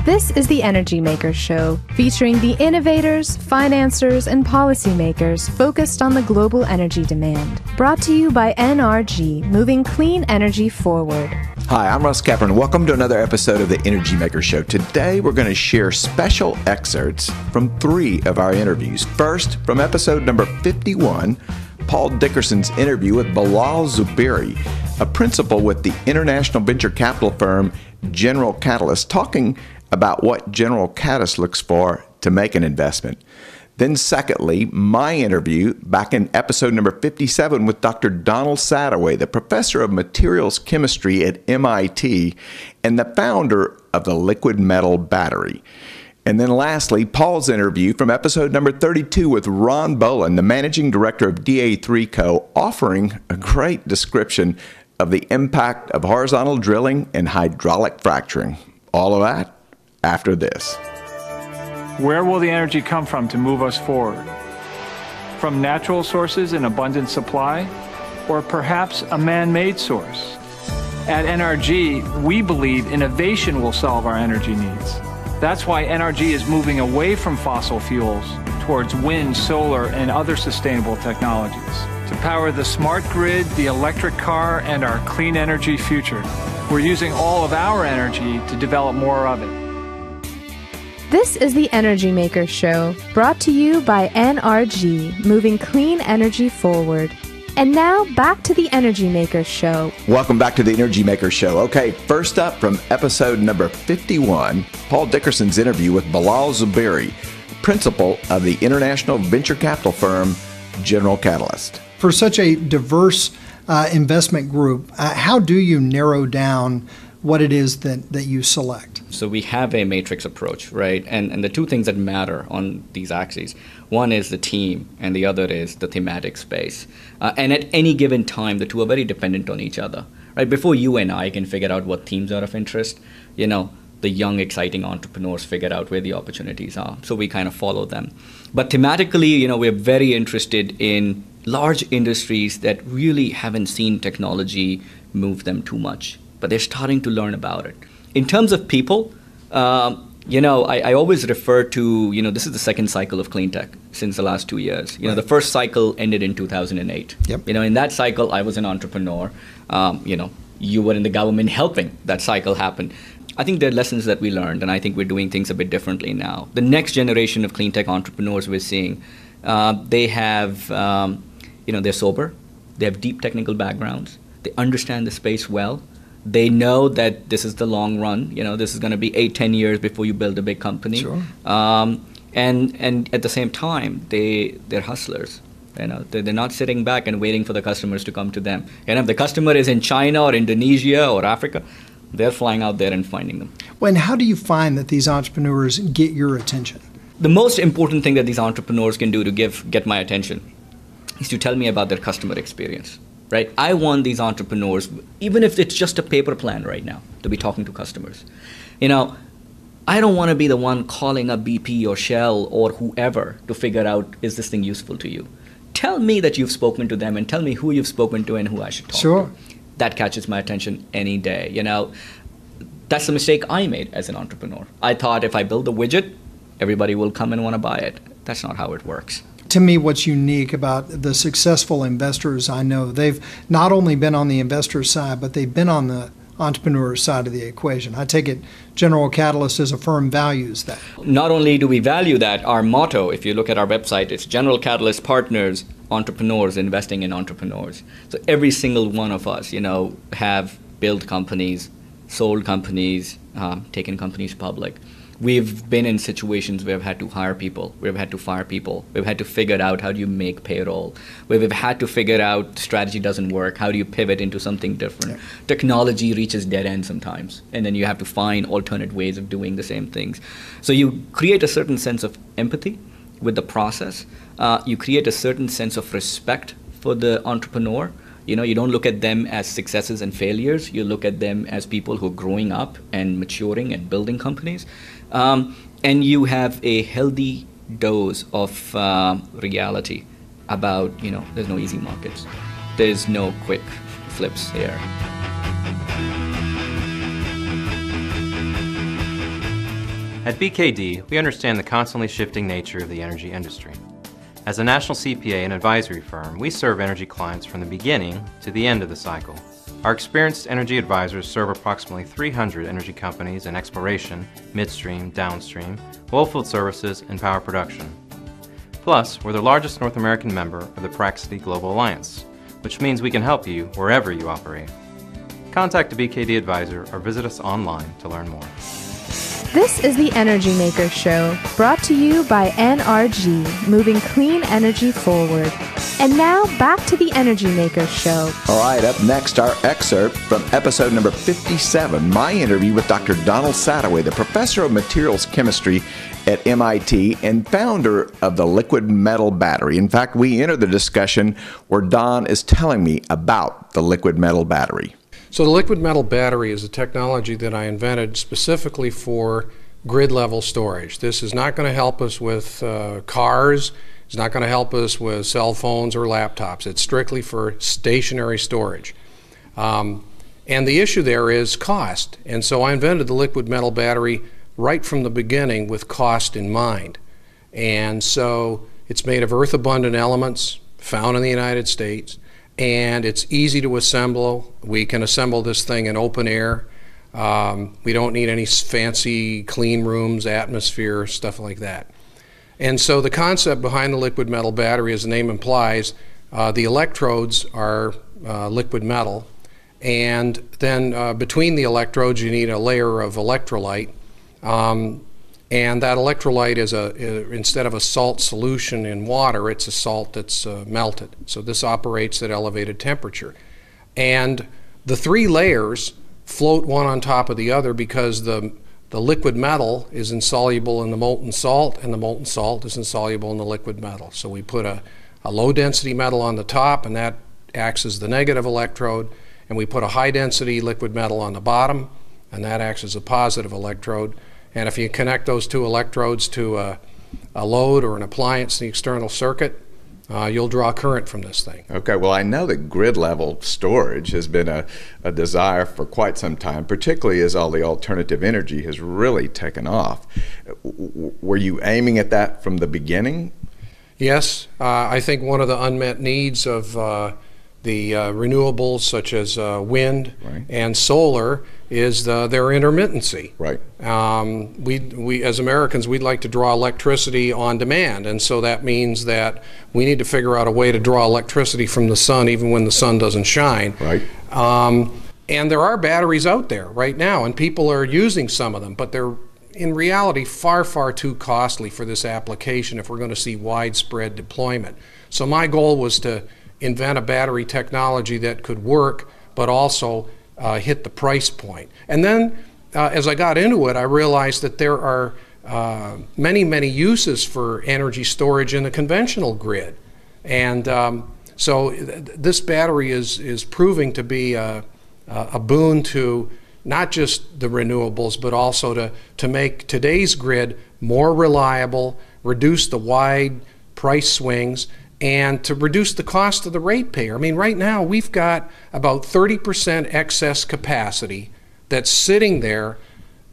This is the EnergyMakers Show, featuring the innovators, financiers, and policymakers focused on the global energy demand. Brought to you by NRG, moving clean energy forward. Hi, I'm Russ Capper, and welcome to another episode of the EnergyMakers Show. Today, we're going to share special excerpts from 3 of our interviews. First, from episode number 51, Paul Dickerson's interview with Bilal Zuberi, a principal with the international venture capital firm General Catalyst, talking about what General Catalyst looks for to make an investment. Then secondly, my interview back in episode number 57 with Dr. Donald Sadoway, the professor of materials chemistry at MIT and the founder of the liquid metal battery. And then lastly, Paul's interview from episode number 32 with Ron Bolen, the managing director of da3Co, offering a great description of the impact of horizontal drilling and hydraulic fracturing. All of that after this. Where will the energy come from to move us forward? From natural sources in abundant supply, or perhaps a man-made source? At NRG, we believe innovation will solve our energy needs. That's why NRG is moving away from fossil fuels towards wind, solar, and other sustainable technologies to power the smart grid, the electric car, and our clean energy future. We're using all of our energy to develop more of it. This is the EnergyMakers Show, brought to you by NRG, moving clean energy forward. And now, back to the EnergyMakers Show. Welcome back to the EnergyMakers Show. Okay, first up from episode number 51, Paul Dickerson's interview with Bilal Zuberi, principal of the international venture capital firm General Catalyst. For such a diverse investment group, how do you narrow down what it is that you select? So we have a matrix approach, right? And the two things that matter on these axes, one is the team and the other is the thematic space. And at any given time, the two are very dependent on each other, right? Before you and I can figure out what themes are of interest, the young, exciting entrepreneurs figure out where the opportunities are. So we kind of follow them. But thematically, we're very interested in large industries that really haven't seen technology move them too much, but they're starting to learn about it. In terms of people, I always refer to, this is the second cycle of clean tech since the last 2 years. Right. The first cycle ended in 2008. Yep. In that cycle, I was an entrepreneur. You were in the government helping that cycle happen. I think there are lessons that we learned, and I think we're doing things a bit differently now. The next generation of clean tech entrepreneurs we're seeing, they have, they're sober, they have deep technical backgrounds, they understand the space well. They know that this is the long run. This is going to be 8-10 years before you build a big company. Sure. And at the same time, they're hustlers. They're not sitting back and waiting for the customers to come to them. And if the customer is in China or Indonesia or Africa, they're flying out there and finding them. Well, and how do you find that these entrepreneurs get your attention? The most important thing that these entrepreneurs can do to get my attention is to tell me about their customer experience. Right? I want these entrepreneurs, even if it's just a paper plan right now, to be talking to customers. I don't want to be the one calling up BP or Shell or whoever to figure out, is this thing useful to you? Tell me that you've spoken to them and tell me who you've spoken to and who I should talk to. That catches my attention any day. That's the mistake I made as an entrepreneur. I thought if I build a widget, everybody will come and want to buy it. That's not how it works. To me, what's unique about the successful investors I know, they've not only been on the investor side, but they've been on the entrepreneur side of the equation. I take it General Catalyst as a firm values that. Not only do we value that, our motto, if you look at our website, it's General Catalyst Partners, Entrepreneurs, Investing in Entrepreneurs. So every single one of us, have built companies, sold companies, taken companies public. We've been in situations where we've had to hire people, we've had to fire people, we've had to figure out how do you make payroll, where we've had to figure out strategy doesn't work, how do you pivot into something different. Yeah. Technology reaches dead end sometimes, and then you have to find alternate ways of doing the same things. So you create a certain sense of empathy with the process. You create a certain sense of respect for the entrepreneur. You don't look at them as successes and failures. You look at them as people who are growing up and maturing and building companies. And you have a healthy dose of reality about, there's no easy markets. There's no quick flips here. At BKD, we understand the constantly shifting nature of the energy industry. As a national CPA and advisory firm, we serve energy clients from the beginning to the end of the cycle. Our experienced energy advisors serve approximately 300 energy companies in exploration, midstream, downstream, oilfield services, and power production. Plus, we're the largest North American member of the Praxity Global Alliance, which means we can help you wherever you operate. Contact a BKD advisor or visit us online to learn more. This is the Energy Makers Show, brought to you by NRG, moving clean energy forward. And now, back to the Energy Makers Show. All right, up next, our excerpt from episode number 57, my interview with Dr. Donald Sadoway, the professor of materials chemistry at MIT and founder of the liquid metal battery. In fact, we enter the discussion where Don is telling me about the liquid metal battery. So the liquid metal battery is a technology that I invented specifically for grid level storage. This is not going to help us with cars. It's not going to help us with cell phones or laptops. It's strictly for stationary storage. And the issue there is cost. And so I invented the liquid metal battery right from the beginning with cost in mind. And so it's made of earth abundant elements found in the United States. And it's easy to assemble. We can assemble this thing in open air. We don't need any fancy clean rooms, atmosphere, stuff like that. And so the concept behind the liquid metal battery, as the name implies, the electrodes are liquid metal. And then between the electrodes you need a layer of electrolyte. And that electrolyte is instead of a salt solution in water, it's a salt that's melted. So this operates at elevated temperature. And the three layers float one on top of the other because the liquid metal is insoluble in the molten salt, and the molten salt is insoluble in the liquid metal. So we put a low density metal on the top, and that acts as the negative electrode, and we put a high density liquid metal on the bottom, and that acts as a positive electrode. And if you connect those two electrodes to a load or an appliance in the external circuit, you'll draw current from this thing. Okay, well, I know that grid level storage has been a desire for quite some time, particularly as all the alternative energy has really taken off. Were you aiming at that from the beginning? Yes, I think one of the unmet needs of the renewables such as wind and solar is their intermittency. Right. We as Americans, we'd like to draw electricity on demand, and so that means that we need to figure out a way to draw electricity from the sun even when the sun doesn't shine. Right. And there are batteries out there right now, and people are using some of them, but they're in reality far, far too costly for this application if we're going to see widespread deployment. So my goal was to invent a battery technology that could work, but also hit the price point. And then as I got into it, I realized that there are many, many uses for energy storage in the conventional grid. And so this battery is proving to be a boon to not just the renewables, but also to make today's grid more reliable, reduce the wide price swings, and to reduce the cost of the ratepayer. I mean, right now we've got about 30% excess capacity that's sitting there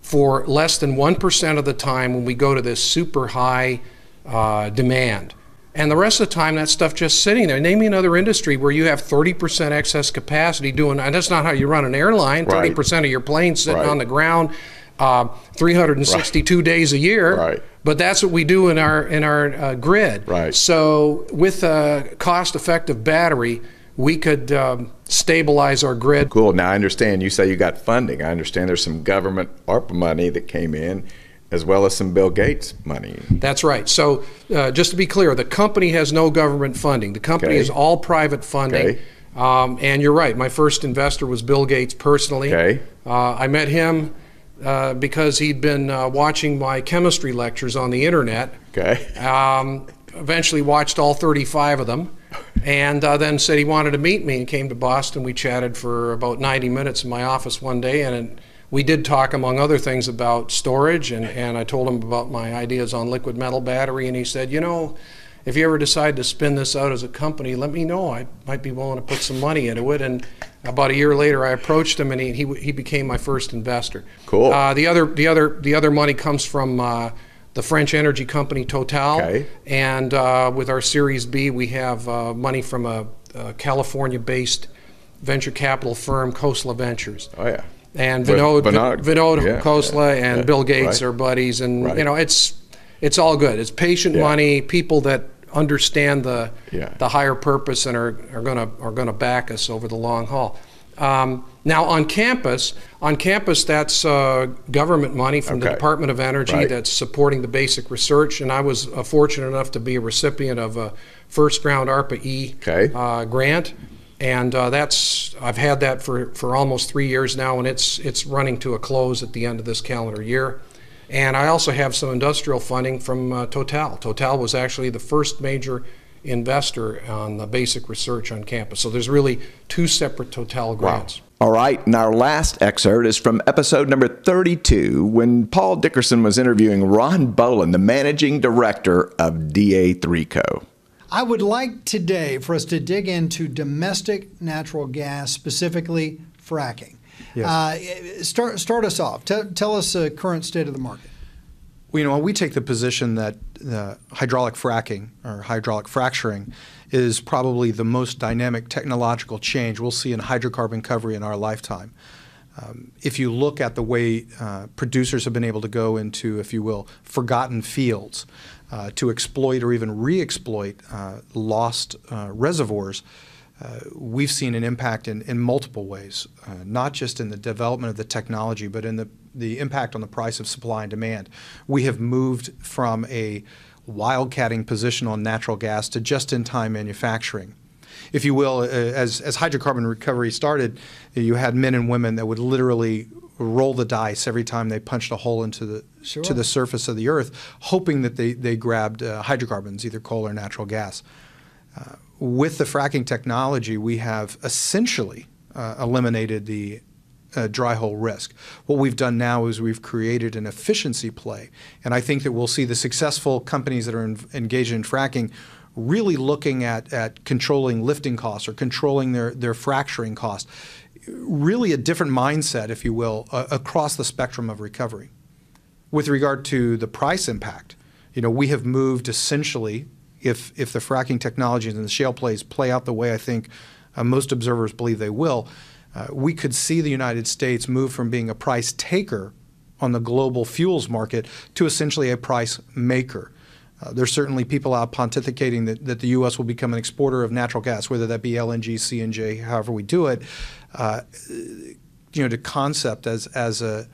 for less than 1% of the time when we go to this super high demand. And the rest of the time that stuff just sitting there. Name me another industry where you have 30% excess capacity doing, and that's not how you run an airline, 30% of your planes sitting on the ground 362 days a year. But that's what we do in our grid. So with a cost-effective battery, we could stabilize our grid. Cool. Now I understand you say you got funding. I understand there's some government ARPA money that came in, as well as some Bill Gates money. That's right. So just to be clear, the company has no government funding. The company is all private funding. And you're right. My first investor was Bill Gates personally. I met him because he'd been watching my chemistry lectures on the internet. Eventually watched all 35 of them, and then said he wanted to meet me and came to Boston. We chatted for about 90 minutes in my office one day, and we did talk, among other things, about storage, and I told him about my ideas on liquid metal battery, and he said, you know, if you ever decide to spin this out as a company, let me know. I might be willing to put some money into it. And About a year later, I approached him, and he became my first investor. Cool. The other money comes from the French energy company Total, okay. And with our Series B, we have money from a California-based venture capital firm, Khosla Ventures. Oh yeah. And Vinod Khosla and Bill Gates right. are buddies, and right. you know, it's all good. It's patient money, people that understand the higher purpose and are gonna back us over the long haul. Now on campus, that's government money from the Department of Energy right. that's supporting the basic research, and I was fortunate enough to be a recipient of a first round ARPA-E grant. And I've had that for almost 3 years now, and it's running to a close at the end of this calendar year. And I also have some industrial funding from Total. Total was actually the first major investor on the basic research on campus. So there's really two separate Total grants. Wow. All right, and our last excerpt is from episode number 32, when Paul Dickerson was interviewing Ron Bolen, the managing director of da3Co. I would like today for us to dig into domestic natural gas, specifically fracking. Yes. Start us off. Tell us the current state of the market. Well, you know, we take the position that hydraulic fracking or hydraulic fracturing is probably the most dynamic technological change we'll see in hydrocarbon recovery in our lifetime. If you look at the way producers have been able to go into, if you will, forgotten fields to exploit or even re-exploit lost reservoirs, we've seen an impact in multiple ways, not just in the development of the technology, but in the impact on the price of supply and demand. We have moved from a wildcatting position on natural gas to just-in-time manufacturing. If you will, as hydrocarbon recovery started, you had men and women that would literally roll the dice every time they punched a hole into the to the surface of the earth, hoping that they grabbed hydrocarbons, either coal or natural gas. With the fracking technology, we have essentially eliminated the dry hole risk. What we've done now is we've created an efficiency play, and I think that we'll see the successful companies that are engaged in fracking really looking at controlling lifting costs or controlling their fracturing costs. Really a different mindset, if you will, across the spectrum of recovery. With regard to the price impact, you know, we have moved essentially, if the fracking technologies and the shale plays play out the way I think most observers believe they will, we could see the United States move from being a price taker on the global fuels market to essentially a price maker. There's certainly people out pontificating that the U.S. will become an exporter of natural gas, whether that be LNG, CNG, however we do it. You know, to concept as a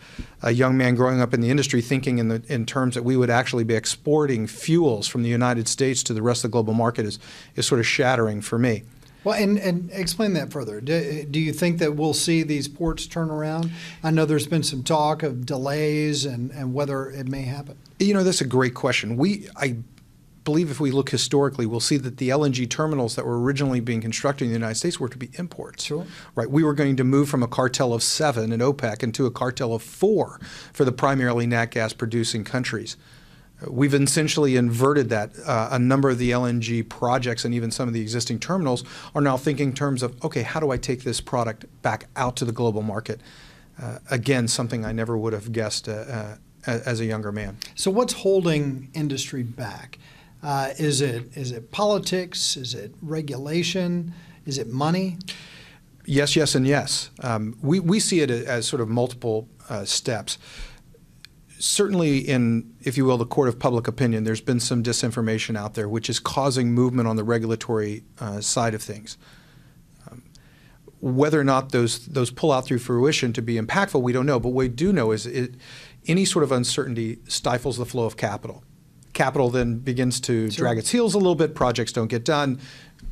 young man growing up in the industry, thinking in terms that we would actually be exporting fuels from the United States to the rest of the global market is sort of shattering for me. Well, and explain that further. Do you think that we'll see these ports turn around? I know there's been some talk of delays and whether it may happen. You know, that's a great question. I believe if we look historically, we'll see that the LNG terminals that were originally being constructed in the United States were to be imports. Sure. Right. We were going to move from a cartel of 7 in OPEC into a cartel of 4 for the primarily nat gas producing countries. We've essentially inverted that. A number of the LNG projects and even some of the existing terminals are now thinking in terms of, okay, how do I take this product back out to the global market? Again, something I never would have guessed as a younger man. So what's holding industry back? Is it politics? Is it regulation? Is it money? Yes, yes, and yes. We see it as sort of multiple steps. Certainly in, if you will, the court of public opinion, there's been some disinformation out there which is causing movement on the regulatory side of things. Whether or not those pull out through fruition to be impactful, we don't know. But what we do know is any sort of uncertainty stifles the flow of capital. Capital then begins to drag its heels a little bit. Projects don't get done.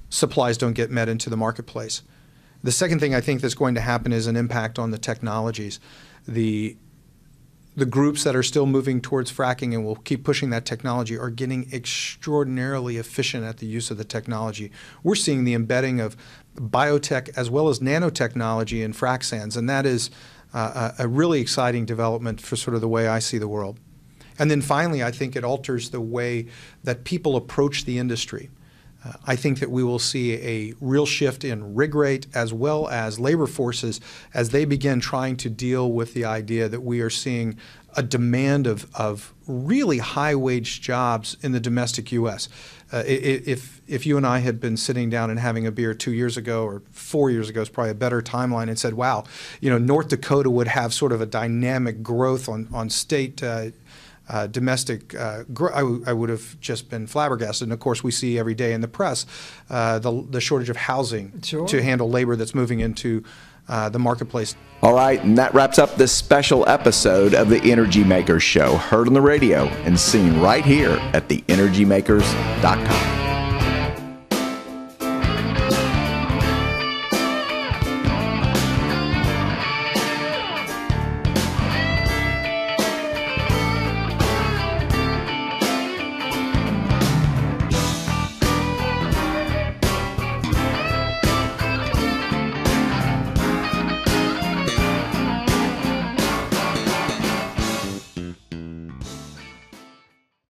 Supplies don't get met into the marketplace. The second thing I think that's going to happen is an impact on the technologies. The groups that are still moving towards fracking and will keep pushing that technology are getting extraordinarily efficient at the use of the technology. We're seeing the embedding of biotech as well as nanotechnology in frac sands, and that is a really exciting development for sort of the way I see the world. And then finally, I think it alters the way that people approach the industry. I think that we will see a real shift in rig rate as well as labor forces as they begin trying to deal with the idea that we are seeing a demand of really high-wage jobs in the domestic U.S. If you and I had been sitting down and having a beer 2 years ago or 4 years ago is probably a better timeline and said, wow, North Dakota would have sort of a dynamic growth on state domestic, I would have just been flabbergasted. And of course, we see every day in the press the shortage of housing to handle labor that's moving into the marketplace. All right, and that wraps up this special episode of the Energy Makers Show, heard on the radio and seen right here at TheEnergyMakers.com.